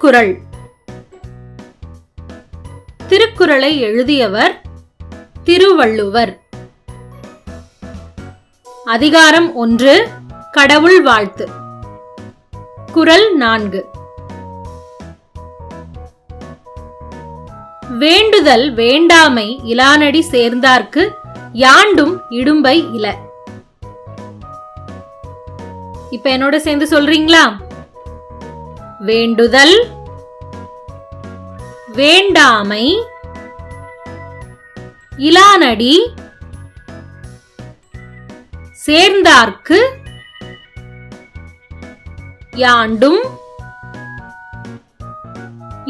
திருக்குறள். திருக்குறளை எழுதியவர் திருவள்ளுவர். அதிகாரம் 1, கடவுள் வாழ்த்து. குறள் 4. வேண்டுதல் வேண்டாமை இலானடி சேர்ந்தார்க்கு யாண்டும் இடும்பை இல. இப்ப என்னோட சேர்ந்து சொல்றீங்களா? வேண்டுதல் வேண்டாமை இலானடி சேர்ந்தார்க்கு யாண்டும்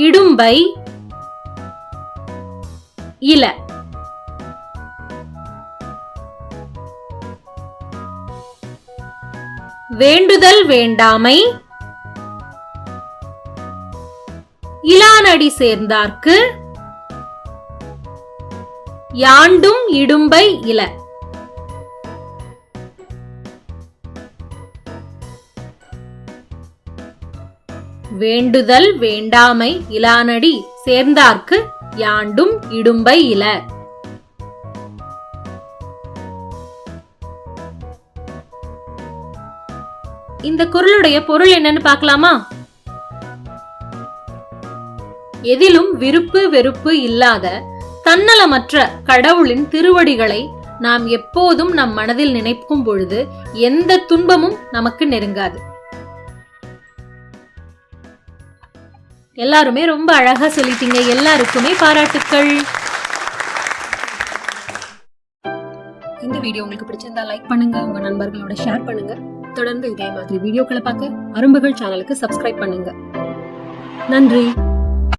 இடும்பை இல. வேண்டுதல் வேண்டாமை இலானடி சேர்ந்தார்க்கு யாண்டும் இடும்பை இல. வேண்டுதல் வேண்டாமை இலானடி சேர்ந்தார்க்கு யாண்டும் இடும்பை இல. இந்த குறளுடைய பொருள் என்னன்னு பார்க்கலாமா? எதிலும் விருப்பு வெறுப்பு இல்லாத தன்னலமற்ற கடவுளின் திருவடிகளை நாம் எப்போதும் நம் மனதில் நினைக்கும் பொழுது எந்த துன்பமும் நமக்கு நெருங்காது. எல்லாருமே ரொம்ப அழகா சொல்லிட்டீங்க. எல்லாருக்குமே பாராட்டுக்கள். இந்த வீடியோ உங்களுக்கு பிடிச்சிருந்தா லைக் பண்ணுங்க, உங்க நண்பர்களோட ஷேர் பண்ணுங்க. தொடர்ந்து இதே மாதிரி வீடியோக்களை பார்க்க அரும்புகள் சேனலுக்கு சப்ஸ்கிரைப் பண்ணுங்க. நன்றி.